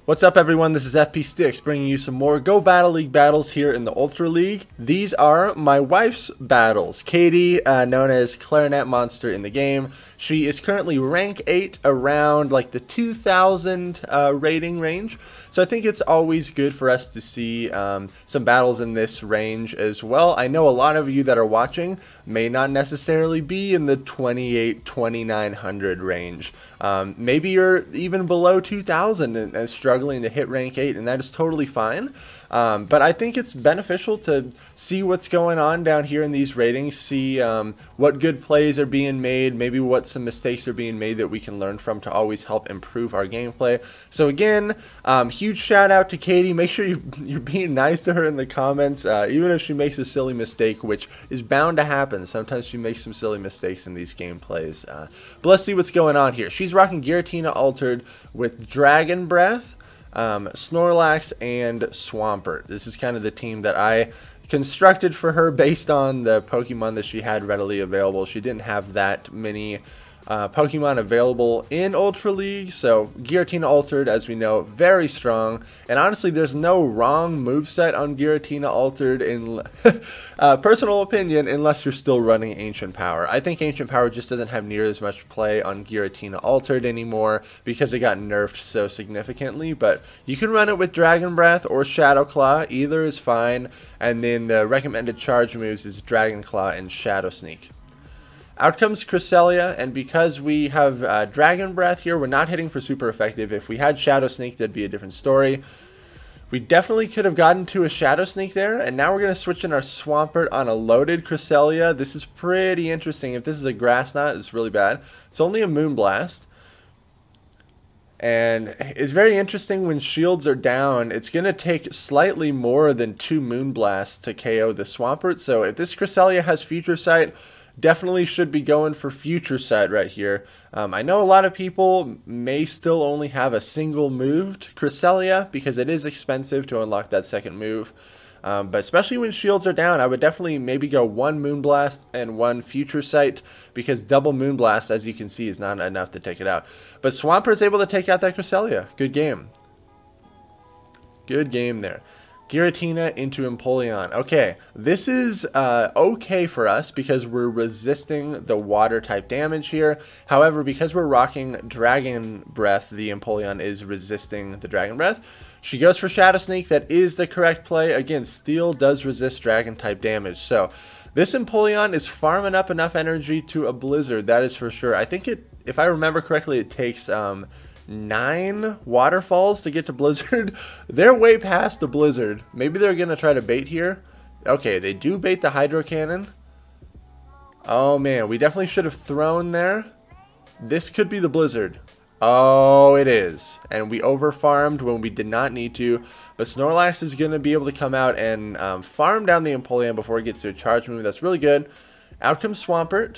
What's up everyone, this is FP Sticks bringing you some more Go Battle League battles here in the Ultra League. These are my wife's battles. Katie, known as Clarinet Monster in the game, she is currently rank 8 around like the 2000 rating range. So I think it's always good for us to see some battles in this range as well. I know a lot of you that are watching may not necessarily be in the 28-2900 range. Maybe you're even below 2000 and struggling to hit rank 8, and that is totally fine. But I think it's beneficial to see what's going on down here in these ratings, see what good plays are being made, maybe what some mistakes are being made that we can learn from to always help improve our gameplay. So again, huge shout out to Katie. Make sure you're being nice to her in the comments, even if she makes a silly mistake, which is bound to happen. Sometimes she makes some silly mistakes in these gameplays. But let's see what's going on here. She's rocking Giratina Altered with Dragon Breath, Snorlax, and Swampert. This is kind of the team that I constructed for her based on the Pokemon that she had readily available. She didn't have that many Pokemon available in Ultra League, so Giratina Altered, as we know, very strong. And honestly, there's no wrong moveset on Giratina Altered in personal opinion, unless you're still running Ancient Power. I think Ancient Power just doesn't have near as much play on Giratina Altered anymore because it got nerfed so significantly. But you can run it with Dragon Breath or Shadow Claw, either is fine. And then the recommended charge moves is Dragon Claw and Shadow Sneak. Out comes Cresselia, and because we have Dragon Breath here, we're not hitting for super effective. If we had Shadow Sneak, that'd be a different story. We definitely could have gotten to a Shadow Sneak there, and now we're going to switch in our Swampert on a loaded Cresselia. This is pretty interesting. If this is a Grass Knot, it's really bad. It's only a Moonblast. And it's very interesting when shields are down, it's going to take slightly more than 2 Moonblasts to KO the Swampert. So if this Cresselia has Future Sight, definitely should be going for Future Sight right here. I know a lot of people may still only have a single moved Cresselia because it is expensive to unlock that second move. But especially when shields are down, I would definitely maybe go 1 Moonblast and 1 Future Sight, because double Moonblast, as you can see, is not enough to take it out. But Swampert is able to take out that Cresselia. Good game. Good game there. Giratina into Empoleon. Okay, this is okay for us because we're resisting the water type damage here. However, because we're rocking Dragon Breath, the Empoleon is resisting the Dragon Breath. She goes for Shadow Sneak. That is the correct play. Again, Steel does resist Dragon type damage. So this Empoleon is farming up enough energy to a Blizzard, that is for sure. I think if I remember correctly, it takes 9 waterfalls to get to Blizzard. They're way past the Blizzard. Maybe they're gonna try to bait here. Okay, they do bait the Hydro Cannon. Oh man, we definitely should have thrown there. This could be the Blizzard. Oh, it is. And we over-farmed when we did not need to. But Snorlax is gonna be able to come out and farm down the Empoleon before it gets to a charge move. That's really good. Out comes Swampert.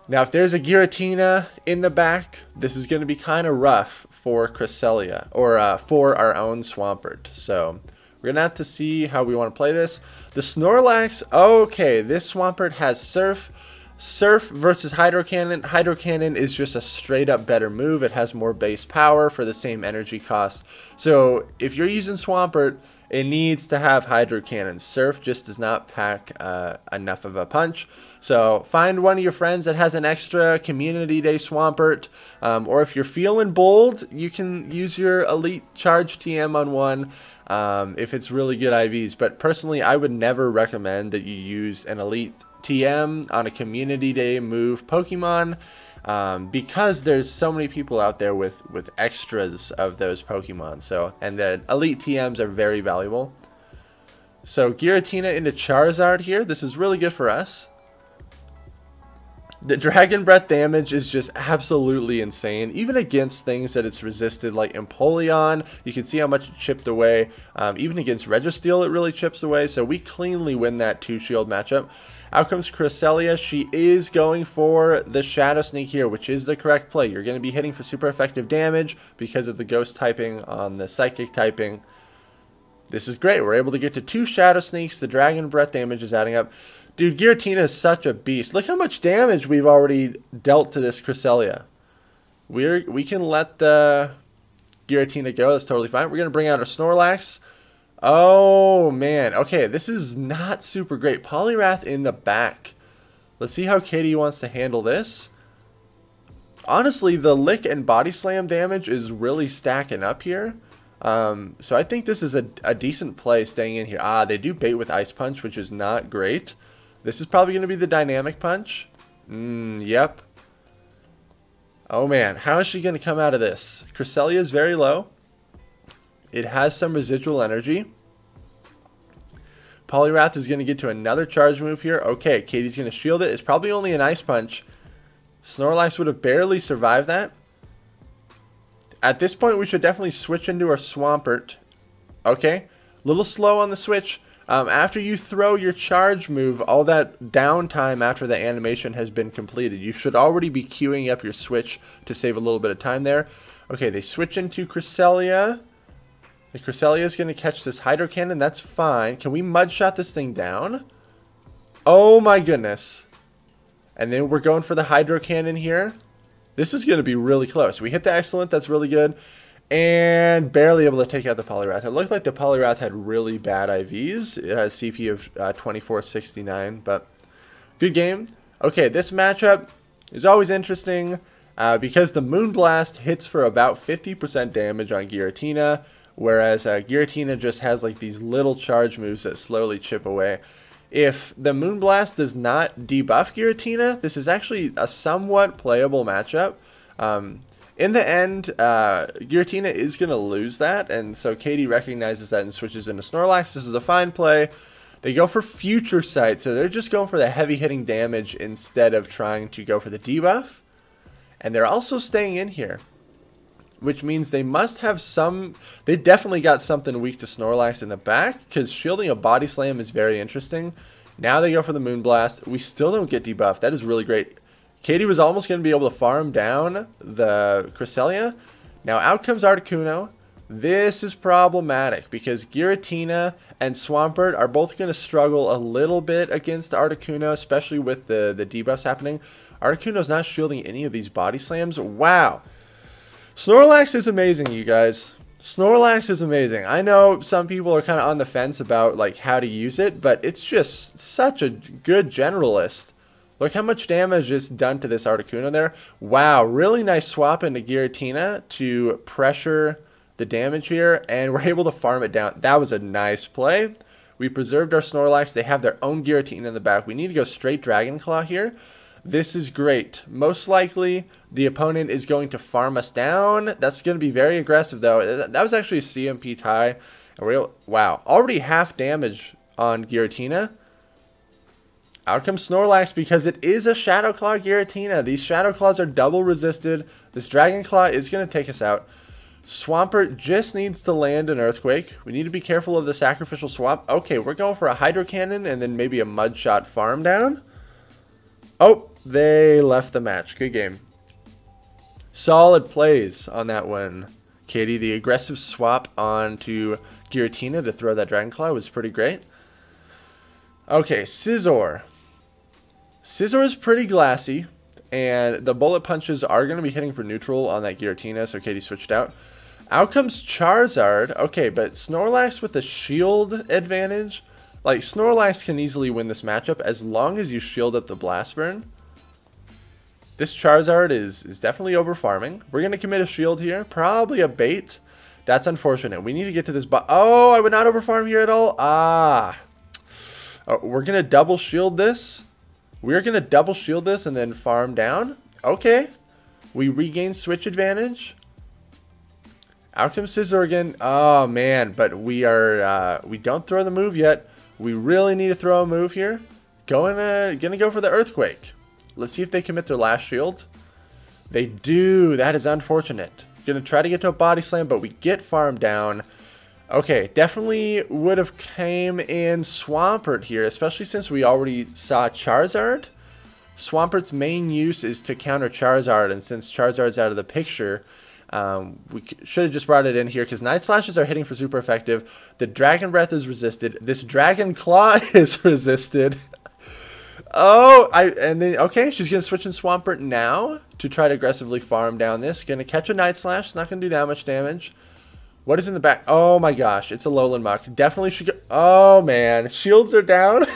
Now, if there's a Giratina in the back, this is going to be kind of rough for Cresselia, or for our own Swampert. So, we're going to have to see how we want to play this. The Snorlax, okay, this Swampert has Surf. Surf versus Hydro Cannon. Hydro Cannon is just a straight up better move. It has more base power for the same energy cost. So, if you're using Swampert, it needs to have Hydro Cannon. Surf just does not pack enough of a punch. So find one of your friends that has an extra Community Day Swampert. Or if you're feeling bold, you can use your Elite Charge TM on one if it's really good IVs. But personally, I would never recommend that you use an Elite TM on a Community Day move Pokemon. Because there's so many people out there with extras of those Pokemon. So, and the Elite TMs are very valuable. So Giratina into Charizard here. This is really good for us. The Dragon Breath damage is just absolutely insane, even against things that it's resisted like Empoleon. You can see how much it chipped away. Even against Registeel, it really chips away. So we cleanly win that 2-shield matchup. Out comes Cresselia. She is going for the Shadow Sneak here, which is the correct play. You're going to be hitting for super effective damage because of the Ghost typing on the Psychic typing. This is great. We're able to get to 2 Shadow Sneaks. The Dragon Breath damage is adding up. Dude, Giratina is such a beast. Look how much damage we've already dealt to this Cresselia. We can let the Giratina go. That's totally fine. We're going to bring out our Snorlax. Oh, man. Okay, this is not super great. Poliwrath in the back. Let's see how Katie wants to handle this. Honestly, the Lick and Body Slam damage is really stacking up here. So I think this is a decent play staying in here. Ah, they do bait with Ice Punch, which is not great. This is probably going to be the Dynamic Punch. Yep. Oh, man. How is she going to come out of this? Cresselia is very low. It has some residual energy. Poliwrath is going to get to another charge move here. Okay, Katie's going to shield it. It's probably only an Ice Punch. Snorlax would have barely survived that. At this point, we should definitely switch into our Swampert. Okay, a little slow on the switch. After you throw your charge move, all that downtime after the animation has been completed. You should already be queuing up your switch to save a little bit of time there. Okay, they switch into Cresselia. The Cresselia is going to catch this Hydro Cannon. That's fine. Can we Mud Shot this thing down? Oh my goodness. And then we're going for the Hydro Cannon here. This is going to be really close. We hit the Excellent. That's really good. And barely able to take out the Poliwrath. It looked like the Poliwrath had really bad IVs. It has CP of 2469, but good game. Okay, this matchup is always interesting because the Moonblast hits for about 50% damage on Giratina, whereas Giratina just has like these little charge moves that slowly chip away. If the Moonblast does not debuff Giratina, this is actually a somewhat playable matchup. In the end, Giratina is going to lose that, and so Katie recognizes that and switches into Snorlax. This is a fine play. They go for Future Sight, so they're just going for the heavy-hitting damage instead of trying to go for the debuff. And they're also staying in here, which means they must have some... They definitely got something weak to Snorlax in the back, because shielding a Body Slam is very interesting. Now they go for the Moonblast. We still don't get debuffed. That is really great. Katie was almost going to be able to farm down the Cresselia. Now out comes Articuno. This is problematic because Giratina and Swampert are both going to struggle a little bit against Articuno, especially with the debuffs happening. Articuno's not shielding any of these Body Slams. Wow. Snorlax is amazing, you guys. Snorlax is amazing. I know some people are kind of on the fence about like how to use it, but it's just such a good generalist. Look how much damage is done to this Articuno there. Wow, really nice swap into Giratina to pressure the damage here, and we're able to farm it down. That was a nice play. We preserved our Snorlax. They have their own Giratina in the back. We need to go straight Dragon Claw here. This is great. Most likely, the opponent is going to farm us down. That's going to be very aggressive, though. That was actually a CMP tie. Wow, already half damage on Giratina. Out comes Snorlax because it is a Shadow Claw Giratina. These Shadow Claws are double resisted. This Dragon Claw is going to take us out. Swampert just needs to land an Earthquake. We need to be careful of the Sacrificial Swap. Okay, we're going for a Hydro Cannon and then maybe a Mud Shot farm down. Oh, they left the match. Good game. Solid plays on that one, Katie. The aggressive swap onto Giratina to throw that Dragon Claw was pretty great. Okay, Scizor. Scizor is pretty glassy, and the bullet punches are going to be hitting for neutral on that Giratina, so Katie switched out. Out comes Charizard. Okay, but Snorlax with the shield advantage. Like, Snorlax can easily win this matchup as long as you shield up the Blast Burn. This Charizard is definitely over farming. We're going to commit a shield here. Probably a bait. That's unfortunate. We need to get to this... Oh, I would not over farm here at all. Ah. Oh, we're going to double shield this. We're going to double shield this and then farm down. Okay. We regain switch advantage. Out comes Scizor again. Oh, man. But we don't throw the move yet. We really need to throw a move here. Gonna go for the Earthquake. Let's see if they commit their last shield. They do. That is unfortunate. Gonna try to get to a Body Slam, but we get farmed down. Okay, definitely would have came in Swampert here, especially since we already saw Charizard. Swampert's main use is to counter Charizard, and since Charizard's out of the picture, we should have just brought it in here because Night Slashes are hitting for super effective. The Dragon Breath is resisted. This Dragon Claw is resisted. Oh, and then, okay, she's going to switch in Swampert now to try to aggressively farm down this. Going to catch a Night Slash. It's not going to do that much damage. What is in the back? Oh my gosh, it's a Lowland Muck. Definitely should go. Oh man, shields are down.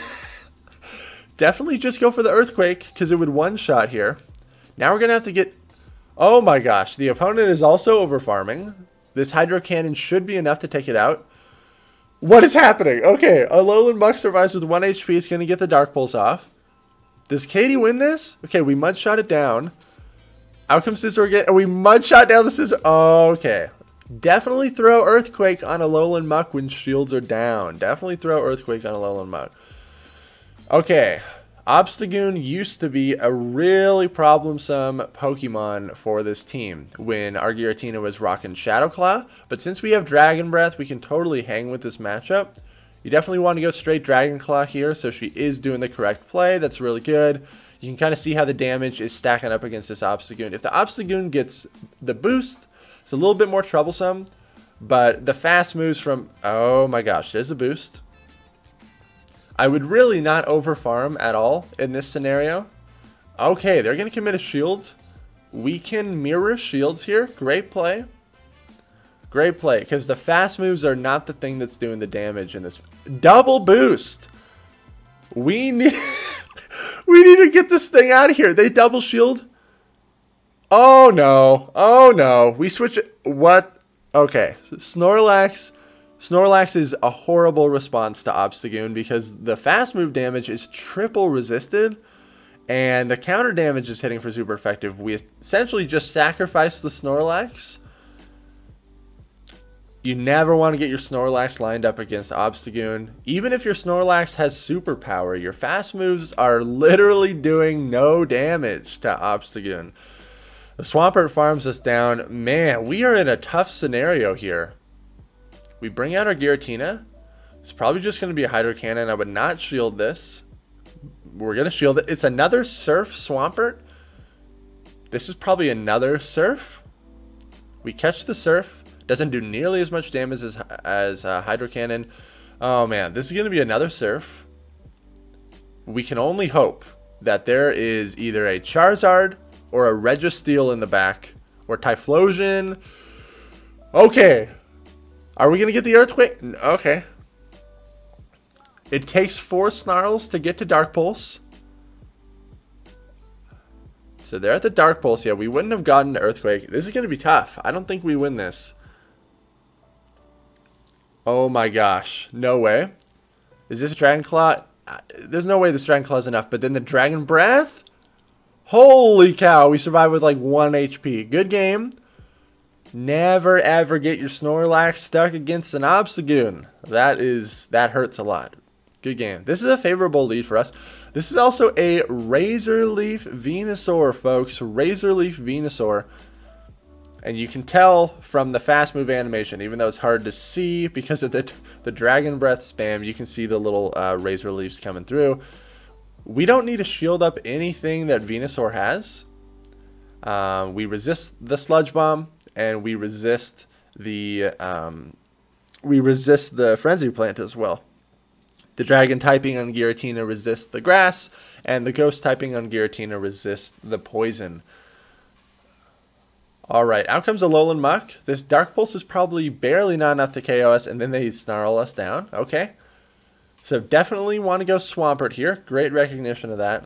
Definitely just go for the Earthquake because it would one-shot here. Now we're going to have to get... Oh my gosh, the opponent is also over-farming. This Hydro Cannon should be enough to take it out. What is happening? Okay, a Lowland Muck survives with 1 HP. It's going to get the Dark Pulse off. Does Katie win this? Okay, we mud-shot it down. Out comes Scizor again. And we mud-shot down the Scizor. Oh, okay. Definitely throw Earthquake on a Lowland Muck when shields are down. Definitely throw Earthquake on a Lowland Muck. Okay. Obstagoon used to be a really problemsome Pokemon for this team when our Giratina was rocking Shadow Claw. But since we have Dragon Breath, we can totally hang with this matchup. You definitely want to go straight Dragon Claw here, so she is doing the correct play. That's really good. You can kind of see how the damage is stacking up against this Obstagoon. If the Obstagoon gets the boost, it's a little bit more troublesome, but the fast moves from... Oh my gosh, there's a boost. I would really not over-farm at all in this scenario. Okay, they're going to commit a shield. We can mirror shields here. Great play. Great play, because the fast moves are not the thing that's doing the damage in this. Double boost. We need we need to get this thing out of here. They double shield. Oh no. Oh no. We switch it. What? Okay. Snorlax. Snorlax is a horrible response to Obstagoon because the fast move damage is triple resisted and the counter damage is hitting for super effective. We essentially just sacrifice the Snorlax. You never want to get your Snorlax lined up against Obstagoon. Even if your Snorlax has superpower, your fast moves are literally doing no damage to Obstagoon. The Swampert farms us down. Man, we are in a tough scenario here. We bring out our Giratina. It's probably just going to be a Hydro Cannon. I would not shield this. We're going to shield it. It's another Surf Swampert. This is probably another Surf. We catch the Surf. Doesn't do nearly as much damage as Hydro Cannon. Oh man, this is going to be another Surf. We can only hope that there is either a Charizard or a Registeel in the back. Or Typhlosion. Okay. Are we going to get the Earthquake? Okay. It takes 4 Snarls to get to Dark Pulse. So they're at the Dark Pulse. Yeah, we wouldn't have gotten the Earthquake. This is going to be tough. I don't think we win this. Oh my gosh. No way. Is this a Dragon Claw? There's no way this Dragon Claw is enough. But then the Dragon Breath? Holy cow. We survived with like 1 HP. Good game. Never ever get your Snorlax stuck against an Obstagoon. That hurts a lot. Good game. This is a favorable lead for us. This is also a Razor Leaf Venusaur, folks. Razor Leaf Venusaur. And you can tell from the fast move animation, even though it's hard to see because of the Dragon Breath spam, you can see the little Razor Leaves coming through. We don't need to shield up anything that Venusaur has. We resist the Sludge Bomb, and we resist the Frenzy Plant as well. The Dragon typing on Giratina resists the Grass, and the Ghost typing on Giratina resists the Poison. Alright, out comes a Lowland Muck. This Dark Pulse is probably barely not enough to KO us, and then they snarl us down. Okay. So definitely want to go Swampert here. Great recognition of that.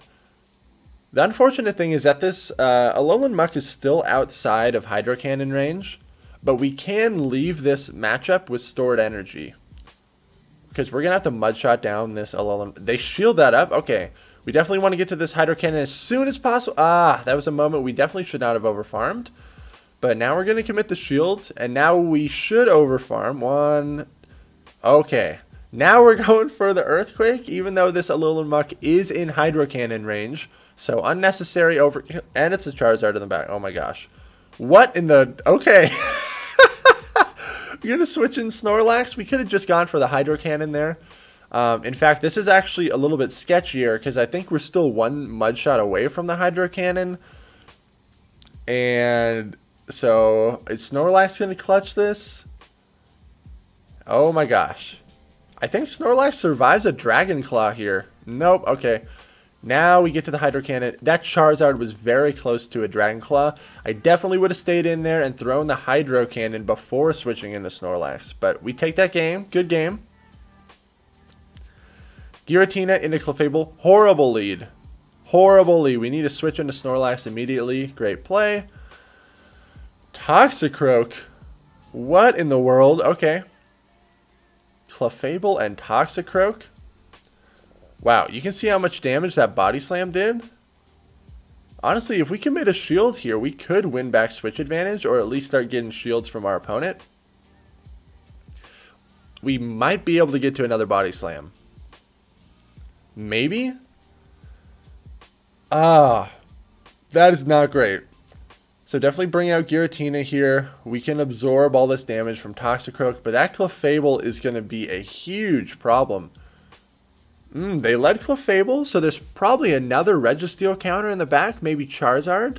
The unfortunate thing is that this Alolan Muck is still outside of Hydro Cannon range, but we can leave this matchup with stored energy. Because we're going to have to Mudshot down this Alolan... They shield that up? Okay. We definitely want to get to this Hydro Cannon as soon as possible. Ah, that was a moment we definitely should not have overfarmed. But now we're going to commit the shield, and now we should overfarm. 1... Okay. Now we're going for the Earthquake, even though this Alolan Muck is in Hydro Cannon range. So unnecessary over... And it's a Charizard in the back. Oh my gosh. What in the... Okay. We're going to switch in Snorlax. We could have just gone for the Hydro Cannon there. In fact, this is actually a little bit sketchier because I think we're still 1 Mudshot away from the Hydro Cannon. And so is Snorlax going to clutch this? Oh my gosh. I think Snorlax survives a Dragon Claw here. Nope. Okay. Now we get to the Hydro Cannon. That Charizard was very close to a Dragon Claw. I definitely would have stayed in there and thrown the Hydro Cannon before switching into Snorlax. But we take that game. Good game. Giratina into Clefable. Horrible lead. Horrible lead. We need to switch into Snorlax immediately. Great play. Toxicroak. What in the world? Okay. Clefable and Toxicroak. Wow, you can see how much damage that Body Slam did. Honestly, if we commit a shield here, we could win back switch advantage, or at least start getting shields from our opponent. We might be able to get to another Body Slam. Maybe? Ah, that is not great. So definitely bring out Giratina here. We can absorb all this damage from Toxicroak, but that Clefable is going to be a huge problem. They led Clefable, so there's probably another Registeel counter in the back, maybe Charizard.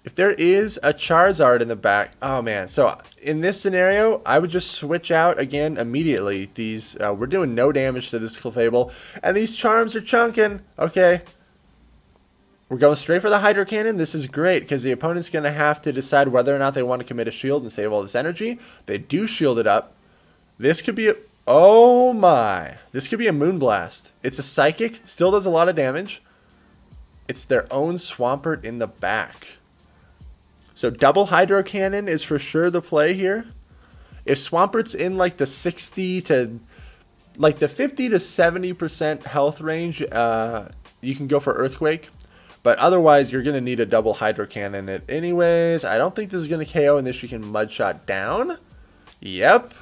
If there is a Charizard in the back, oh man. So in this scenario, I would just switch out again immediately. These we're doing no damage to this Clefable, and these charms are chunking. Okay. We're going straight for the Hydro Cannon. This is great because the opponent's going to have to decide whether or not they want to commit a shield and save all this energy. They do shield it up. This could be a... Oh my. This could be a Moonblast. It's a Psychic. Still does a lot of damage. It's their own Swampert in the back. So double Hydro Cannon is for sure the play here. If Swampert's in like the 60 to... like the 50 to 70% health range, you can go for Earthquake. But otherwise, you're going to need a double Hydro Cannon it anyways. I don't think this is going to KO, and this you can Mudshot down. Yep.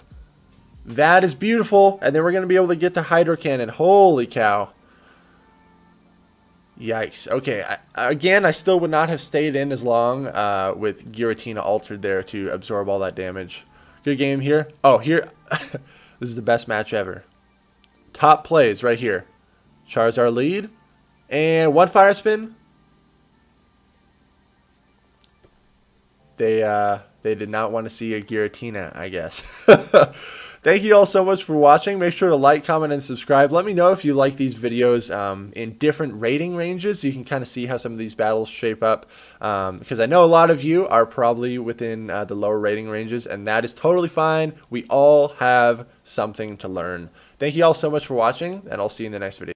That is beautiful. And then we're going to be able to get to Hydro Cannon. Holy cow. Yikes. Okay. Again, I still would not have stayed in as long with Giratina altered there to absorb all that damage. Good game here. Oh, here. This is the best match ever. Top plays right here. Charizard lead. And one Fire Spin. They did not want to see a Giratina, I guess. Thank you all so much for watching. Make sure to like, comment, and subscribe. Let me know if you like these videos in different rating ranges. You can kind of see how some of these battles shape up. Because I know a lot of you are probably within the lower rating ranges, and that is totally fine. We all have something to learn. Thank you all so much for watching, and I'll see you in the next video.